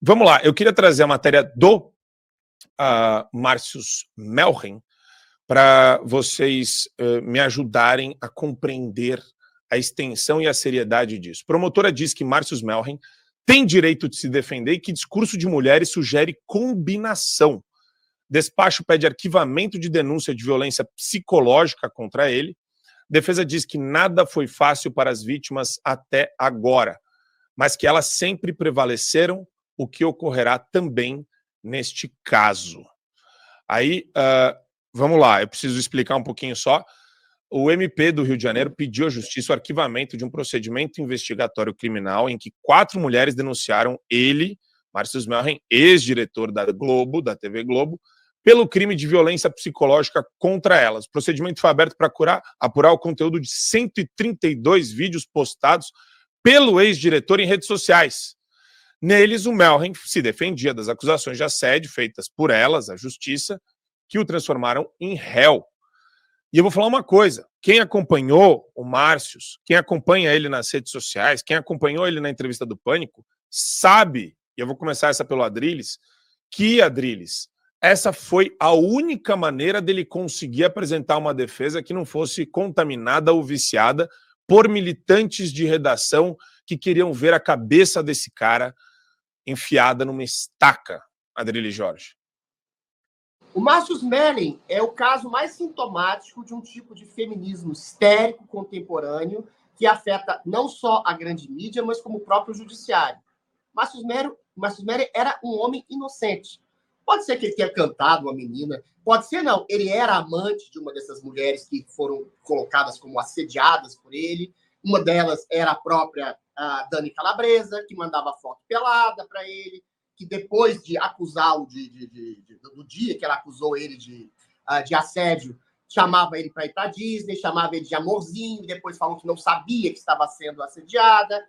Vamos lá, eu queria trazer a matéria do Március Melhem para vocês me ajudarem a compreender a extensão e a seriedade disso. Promotora diz que Március Melhem tem direito de se defender e que discurso de mulheres sugere combinação. Despacho pede arquivamento de denúncia de violência psicológica contra ele. Defesa diz que nada foi fácil para as vítimas até agora, mas que elas sempre prevaleceram, o que ocorrerá também neste caso. Aí, vamos lá, eu preciso explicar um pouquinho só. O MP do Rio de Janeiro pediu à Justiça o arquivamento de um procedimento investigatório criminal em que 4 mulheres denunciaram ele, Március Melhem, ex-diretor da Globo, da TV Globo, pelo crime de violência psicológica contra elas. O procedimento foi aberto para apurar o conteúdo de 132 vídeos postados pelo ex-diretor em redes sociais. Neles, o Melhem se defendia das acusações de assédio feitas por elas, a Justiça, que o transformaram em réu. E eu vou falar uma coisa, quem acompanhou o Március, quem acompanha ele nas redes sociais, quem acompanhou ele na entrevista do Pânico, sabe, e eu vou começar essa pelo Adrilles, que, Adrilles, essa foi a única maneira dele conseguir apresentar uma defesa que não fosse contaminada ou viciada por militantes de redação que queriam ver a cabeça desse cara enfiada numa estaca, Adrilles Jorge. O Március Melhem é o caso mais sintomático de um tipo de feminismo histérico contemporâneo que afeta não só a grande mídia, mas como o próprio judiciário. Március Melhem era um homem inocente. Pode ser que ele tenha cantado uma menina, pode ser não. Ele era amante de uma dessas mulheres que foram colocadas como assediadas por ele. Uma delas era a própria Dani Calabresa, que mandava foto pelada para ele, que depois de acusá-lo do dia que ela acusou ele de assédio, chamava ele para ir para a Disney, chamava ele de amorzinho, depois falou que não sabia que estava sendo assediada.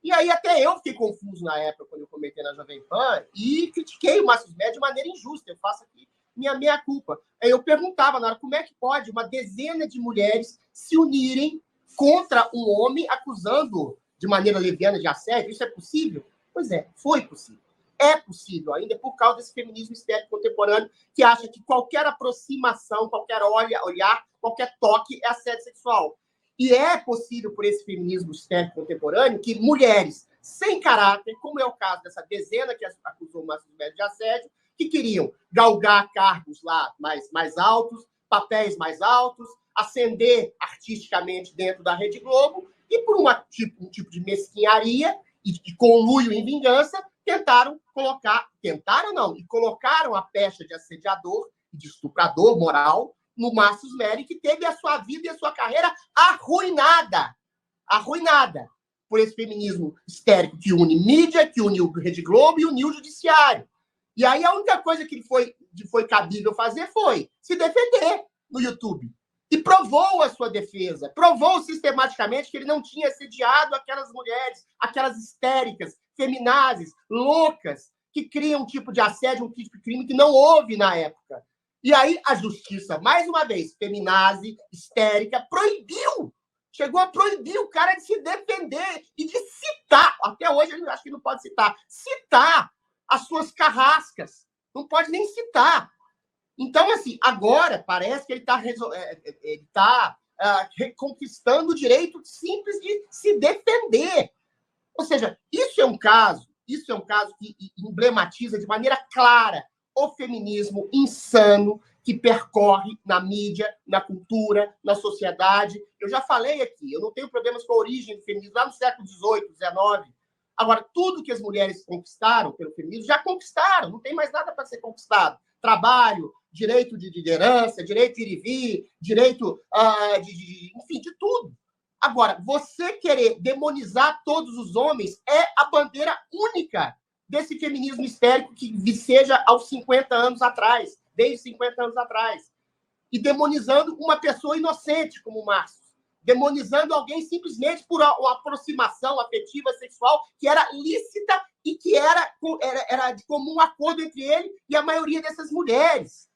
E aí até eu fiquei confuso na época, quando eu comentei na Jovem Pan, e critiquei o Március Melhem de maneira injusta. Eu faço aqui minha meia-culpa. Aí eu perguntava na hora, como é que pode uma dezena de mulheres se unirem contra um homem acusando de maneira leviana de assédio? Isso é possível? Pois é, foi possível. É possível ainda por causa desse feminismo histérico contemporâneo que acha que qualquer aproximação, qualquer olhar, qualquer toque é assédio sexual. E é possível por esse feminismo histérico contemporâneo que mulheres sem caráter, como é o caso dessa dezena que acusou o Március Melhem de assédio, que queriam galgar cargos lá mais altos, papéis mais altos, ascender artisticamente dentro da Rede Globo, e por um tipo de mesquinharia e de conluio em vingança, colocaram a pecha de assediador e de estuprador moral no Március Melhem, que teve a sua vida e a sua carreira arruinada por esse feminismo histérico que une mídia, que une o Rede Globo e une o judiciário. E aí a única coisa que foi cabível fazer foi se defender no YouTube. E provou a sua defesa, provou sistematicamente que ele não tinha assediado aquelas mulheres, aquelas histéricas, feminazes, loucas, que criam um tipo de assédio, um tipo de crime que não houve na época. E aí a justiça, mais uma vez, feminazi, histérica, chegou a proibir o cara de se defender e de citar, até hoje eu acho que não pode citar as suas carrascas. Não pode nem citar. Então, assim, agora parece que ele está reconquistando o direito simples de se defender. Ou seja, isso é um caso que emblematiza de maneira clara o feminismo insano que percorre na mídia, na cultura, na sociedade. Eu já falei aqui, eu não tenho problemas com a origem do feminismo lá no século XVIII, XIX. Agora, tudo que as mulheres conquistaram pelo feminismo, já conquistaram, não tem mais nada para ser conquistado. Trabalho, direito de herança, direito de ir e vir, direito enfim, de tudo. Agora, você querer demonizar todos os homens é a bandeira única desse feminismo histérico que viceja aos 50 anos atrás, desde 50 anos atrás. E demonizando uma pessoa inocente como o Márcio. Demonizando alguém simplesmente por uma aproximação afetiva, sexual, que era lícita e que era de comum acordo entre ele e a maioria dessas mulheres.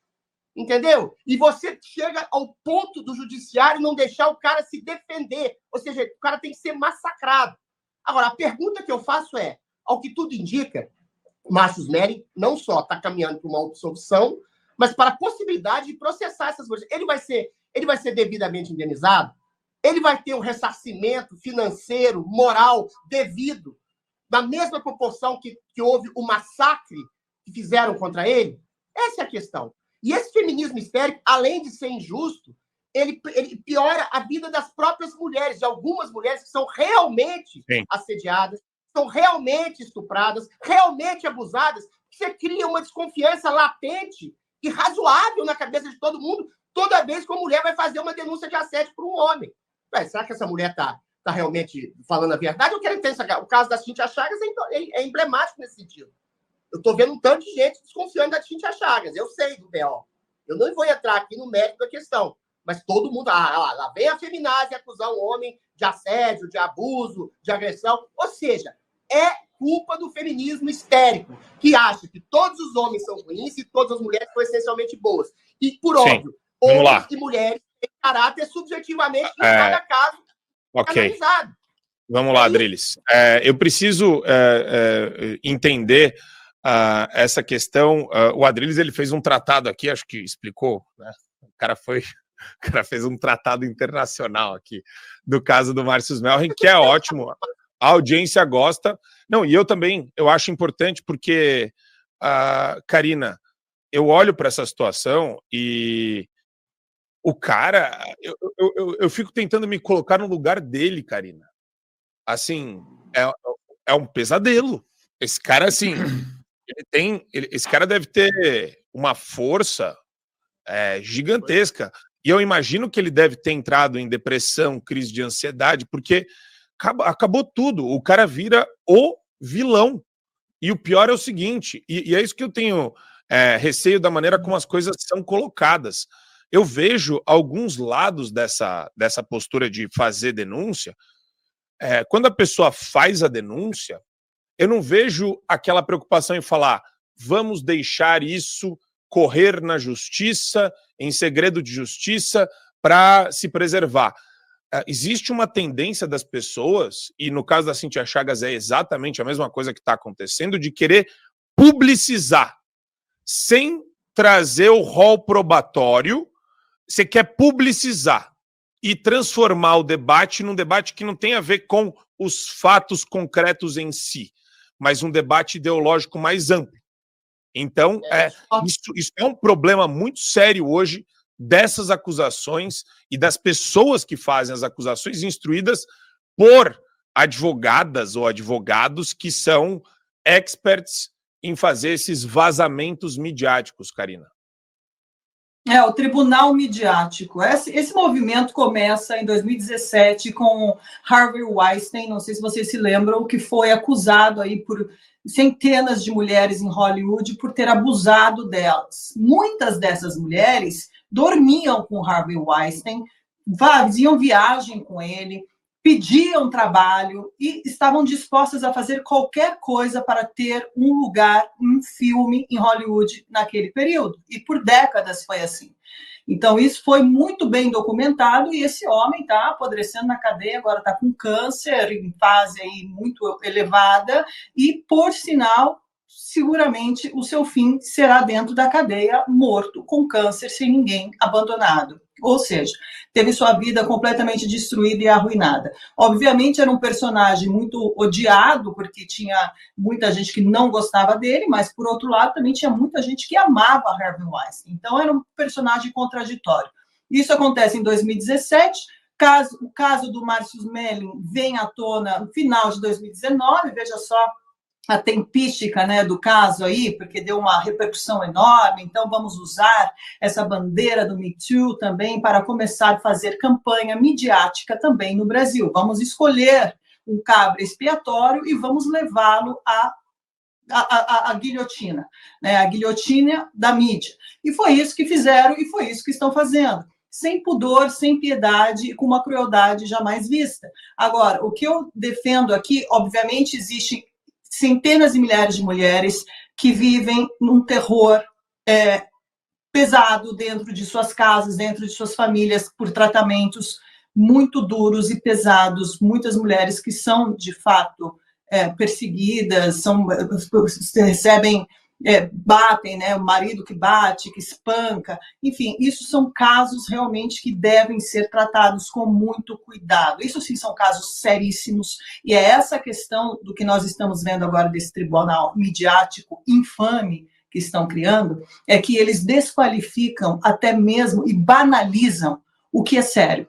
Entendeu? E você chega ao ponto do judiciário não deixar o cara se defender. Ou seja, o cara tem que ser massacrado. Agora, a pergunta que eu faço é, ao que tudo indica, Márcio Smelling não só está caminhando para uma absolvição, mas para a possibilidade de processar essas coisas. Ele vai ser devidamente indenizado? Ele vai ter um ressarcimento financeiro, moral, devido, na mesma proporção que houve o massacre que fizeram contra ele? Essa é a questão. E esse feminismo histérico, além de ser injusto, ele piora a vida das próprias mulheres, de algumas mulheres que são realmente assediadas, são realmente estupradas, realmente abusadas. Você cria uma desconfiança latente e razoável na cabeça de todo mundo toda vez que uma mulher vai fazer uma denúncia de assédio por um homem. Será que essa mulher está realmente falando a verdade? Eu quero entender. O caso da Cíntia Chagas é emblemático nesse sentido. Eu estou vendo um tanto de gente desconfiando da Cíntia Chagas. Eu sei do B.O. Eu não vou entrar aqui no mérito da questão, mas todo mundo... lá vem a feminazi acusar um homem de assédio, de abuso, de agressão. Ou seja, é culpa do feminismo histérico, que acha que todos os homens são ruins e todas as mulheres são essencialmente boas. E, por óbvio, homens e mulheres têm caráter subjetivamente em cada caso analisado. Vamos lá, Adriles. Eu preciso entender essa questão. O Adriles, ele fez um tratado aqui, acho que explicou, né? O cara fez um tratado internacional aqui do caso do Márcio Smelling, que é ótimo. A audiência gosta. Não, e eu também, eu acho importante porque, Karina, eu olho para essa situação e o cara, eu fico tentando me colocar no lugar dele, Karina. Assim, é um pesadelo. Esse cara, assim, esse cara deve ter uma força gigantesca. E eu imagino que ele deve ter entrado em depressão, crise de ansiedade, porque acabou tudo. O cara vira o vilão. E o pior é o seguinte, e é isso que eu tenho receio da maneira como as coisas são colocadas. Eu vejo alguns lados dessa postura de fazer denúncia. Quando a pessoa faz a denúncia, eu não vejo aquela preocupação em falar vamos deixar isso correr na justiça, em segredo de justiça, para se preservar. Existe uma tendência das pessoas, e no caso da Cíntia Chagas é exatamente a mesma coisa que está acontecendo, de querer publicizar, sem trazer o rol probatório. Você quer publicizar e transformar o debate num debate que não tem a ver com os fatos concretos em si, mas um debate ideológico mais amplo. Então, isso é um problema muito sério hoje dessas acusações e das pessoas que fazem as acusações instruídas por advogadas ou advogados que são experts em fazer esses vazamentos midiáticos, Karina. O tribunal midiático. Esse movimento começa em 2017 com Harvey Weinstein, não sei se vocês se lembram, que foi acusado aí por centenas de mulheres em Hollywood por ter abusado delas. Muitas dessas mulheres dormiam com Harvey Weinstein, faziam viagem com ele, pediam trabalho e estavam dispostas a fazer qualquer coisa para ter um lugar, um filme em Hollywood naquele período. E por décadas foi assim. Então, isso foi muito bem documentado e esse homem está apodrecendo na cadeia, agora está com câncer em fase aí muito elevada e, por sinal, seguramente o seu fim será dentro da cadeia, morto, com câncer, sem ninguém, abandonado. Ou seja, teve sua vida completamente destruída e arruinada. Obviamente, era um personagem muito odiado, porque tinha muita gente que não gostava dele, mas, por outro lado, também tinha muita gente que amava Harvey Weinstein. Então, era um personagem contraditório. Isso acontece em 2017. O caso do Márcio Smelling vem à tona no final de 2019, veja só a tempística, né, do caso aí, porque deu uma repercussão enorme, então vamos usar essa bandeira do Me Too também para começar a fazer campanha midiática também no Brasil. Vamos escolher um cabra expiatório e vamos levá-lo à guilhotina, né, a guilhotina da mídia. E foi isso que fizeram e foi isso que estão fazendo. Sem pudor, sem piedade e com uma crueldade jamais vista. Agora, o que eu defendo aqui, obviamente, existe centenas de milhares de mulheres que vivem num terror pesado dentro de suas casas, dentro de suas famílias, por tratamentos muito duros e pesados. Muitas mulheres que são, de fato, perseguidas, recebem, batem, né? O marido que bate, que espanca, enfim, isso são casos realmente que devem ser tratados com muito cuidado. Isso sim são casos seríssimos, e é essa questão do que nós estamos vendo agora desse tribunal midiático infame que estão criando, é que eles desqualificam até mesmo e banalizam o que é sério.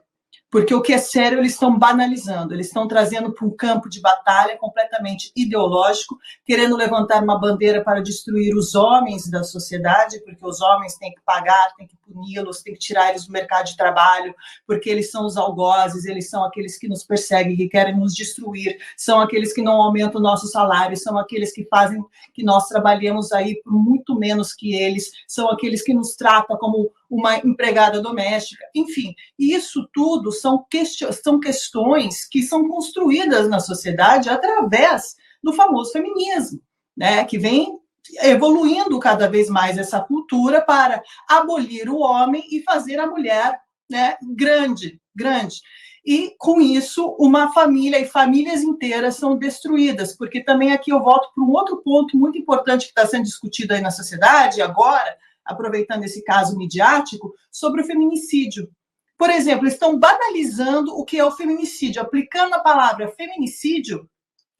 Porque o que é sério eles estão banalizando, eles estão trazendo para um campo de batalha completamente ideológico, querendo levantar uma bandeira para destruir os homens da sociedade, porque os homens têm que pagar, têm que puni-los, têm que tirar eles do mercado de trabalho, porque eles são os algozes, eles são aqueles que nos perseguem, que querem nos destruir, são aqueles que não aumentam o nosso salário, são aqueles que fazem que nós trabalhemos aí por muito menos que eles, são aqueles que nos tratam como uma empregada doméstica, enfim, isso tudo são questões que são construídas na sociedade através do famoso feminismo, né, que vem evoluindo cada vez mais essa cultura para abolir o homem e fazer a mulher, né, grande. E, com isso, uma família e famílias inteiras são destruídas, porque também aqui eu volto para um outro ponto muito importante que está sendo discutido aí na sociedade agora, aproveitando esse caso midiático, sobre o feminicídio. Por exemplo, estão banalizando o que é o feminicídio, aplicando a palavra feminicídio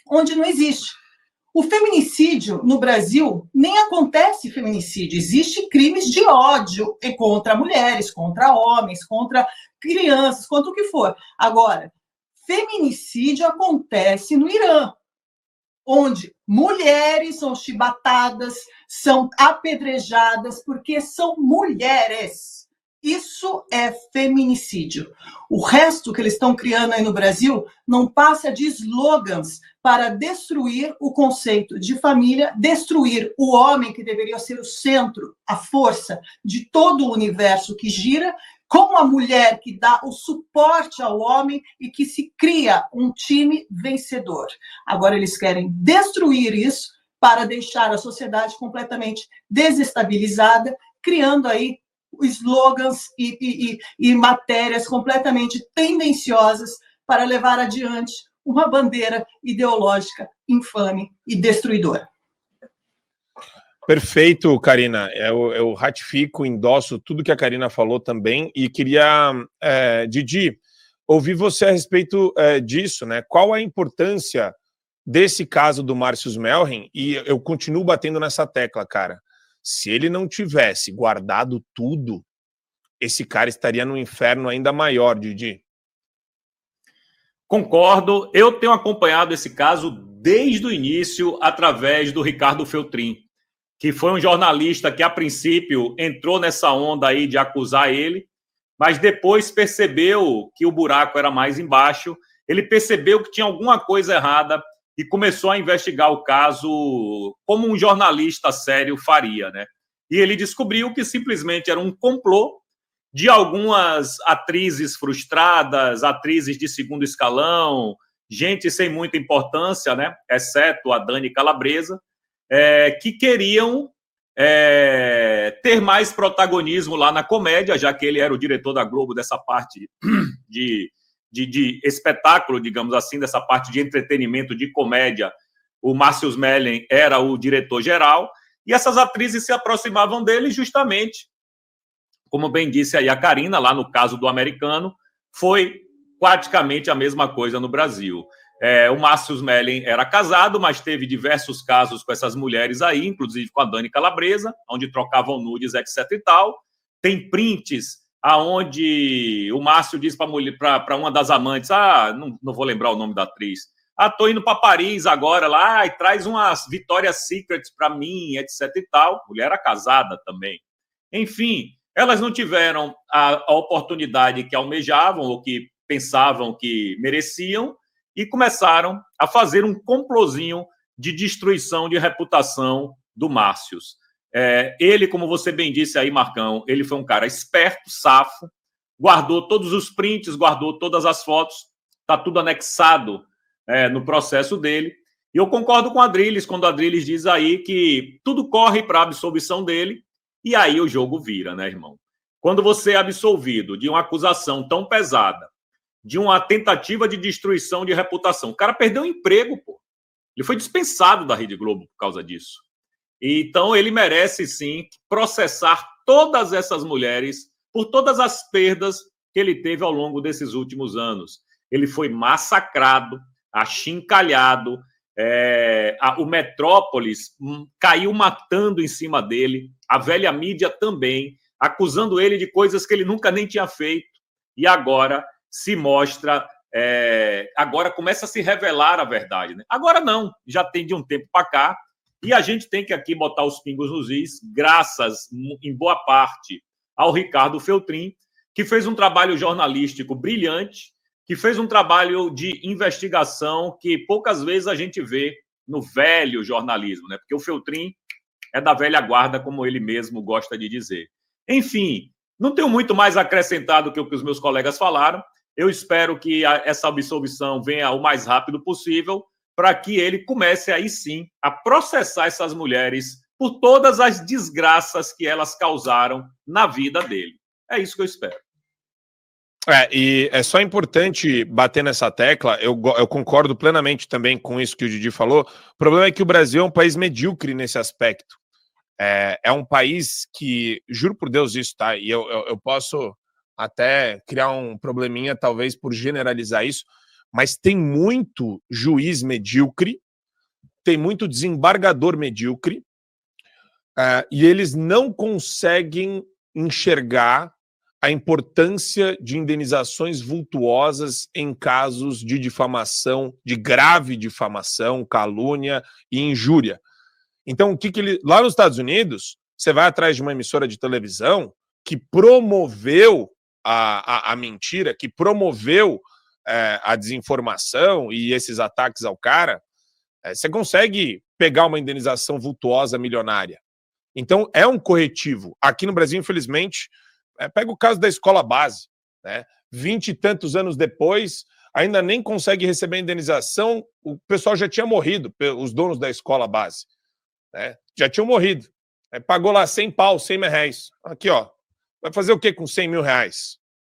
onde não existe. O feminicídio, no Brasil, nem acontece feminicídio. Existem crimes de ódio contra mulheres, contra homens, contra crianças, contra o que for. Agora, feminicídio acontece no Irã, onde mulheres são chibatadas, são apedrejadas porque são mulheres. Isso é feminicídio. O resto que eles estão criando aí no Brasil não passa de slogans para destruir o conceito de família, destruir o homem, que deveria ser o centro, a força de todo o universo que gira, com a mulher que dá o suporte ao homem e que se cria um time vencedor. Agora eles querem destruir isso para deixar a sociedade completamente desestabilizada, criando aí slogans e matérias completamente tendenciosas para levar adiante uma bandeira ideológica infame e destruidora. Perfeito, Karina. Eu ratifico, endosso tudo que a Karina falou também e queria, Didi, ouvir você a respeito disso, né? Qual a importância desse caso do Márcio Melhem? E eu continuo batendo nessa tecla, cara. Se ele não tivesse guardado tudo, esse cara estaria no inferno ainda maior, Didi. Concordo. Eu tenho acompanhado esse caso desde o início através do Ricardo Feltrin, que foi um jornalista que, a princípio, entrou nessa onda aí de acusar ele, mas depois percebeu que o buraco era mais embaixo, ele percebeu que tinha alguma coisa errada e começou a investigar o caso como um jornalista sério faria, né? E ele descobriu que simplesmente era um complô de algumas atrizes frustradas, atrizes de segundo escalão, gente sem muita importância, né? Exceto a Dani Calabresa, que queriam ter mais protagonismo lá na comédia, já que ele era o diretor da Globo dessa parte de espetáculo, digamos assim, dessa parte de entretenimento, de comédia. O Márcio Melhem era o diretor-geral, e essas atrizes se aproximavam dele justamente, como bem disse aí a Karina, lá no caso do Americano, foi praticamente a mesma coisa no Brasil. O Márcio Melhem era casado, mas teve diversos casos com essas mulheres aí, inclusive com a Dani Calabresa, onde trocavam nudes, etc e tal. Tem prints aonde o Márcio diz para uma das amantes, não vou lembrar o nome da atriz, tô indo para Paris agora lá e traz umas Victoria's Secrets para mim, etc e tal. Mulher era casada também. Enfim, elas não tiveram a oportunidade que almejavam ou que pensavam que mereciam e começaram a fazer um complozinho de destruição de reputação do Márcio. Ele, como você bem disse aí, Marcão, ele foi um cara esperto, safo, guardou todos os prints, guardou todas as fotos, está tudo anexado no processo dele. E eu concordo com o Adrilles, quando o Adrilles diz aí que tudo corre para a absolvição dele, e aí o jogo vira, né, irmão? Quando você é absolvido de uma acusação tão pesada, de uma tentativa de destruição de reputação, o cara perdeu o emprego, pô. Ele foi dispensado da Rede Globo por causa disso. Então, ele merece, sim, processar todas essas mulheres por todas as perdas que ele teve ao longo desses últimos anos. Ele foi massacrado, achincalhado, o Metrópolis caiu matando em cima dele, a velha mídia também, acusando ele de coisas que ele nunca nem tinha feito, e agora se mostra, agora começa a se revelar a verdade, né? Agora não, já tem de um tempo para cá, e a gente tem que aqui botar os pingos nos is, graças, em boa parte, ao Ricardo Feltrin, que fez um trabalho jornalístico brilhante, que fez um trabalho de investigação que poucas vezes a gente vê no velho jornalismo, né? Porque o Feltrin é da velha guarda, como ele mesmo gosta de dizer. Enfim, não tenho muito mais acrescentado que o que os meus colegas falaram. Eu espero que essa absolvição venha o mais rápido possível, para que ele comece aí sim a processar essas mulheres por todas as desgraças que elas causaram na vida dele. É isso que eu espero. E é só importante bater nessa tecla, eu concordo plenamente também com isso que o Didi falou. O problema é que o Brasil é um país medíocre nesse aspecto. É um país que, juro por Deus isso, tá? E eu posso até criar um probleminha, talvez, por generalizar isso, mas tem muito juiz medíocre, tem muito desembargador medíocre, e eles não conseguem enxergar a importância de indenizações vultuosas em casos de difamação, de grave difamação, calúnia e injúria. Então, lá nos Estados Unidos, você vai atrás de uma emissora de televisão que promoveu a mentira, que promoveu a desinformação e esses ataques ao cara, você consegue pegar uma indenização vultuosa milionária. Então, é um corretivo. Aqui no Brasil, infelizmente, pega o caso da escola base, né? 20 e tantos anos depois, ainda nem consegue receber a indenização, o pessoal já tinha morrido, os donos da escola base, né? Já tinham morrido. Pagou lá 100 pau, 100 mil reais. Aqui, ó. Vai fazer o quê com 100 mil reais?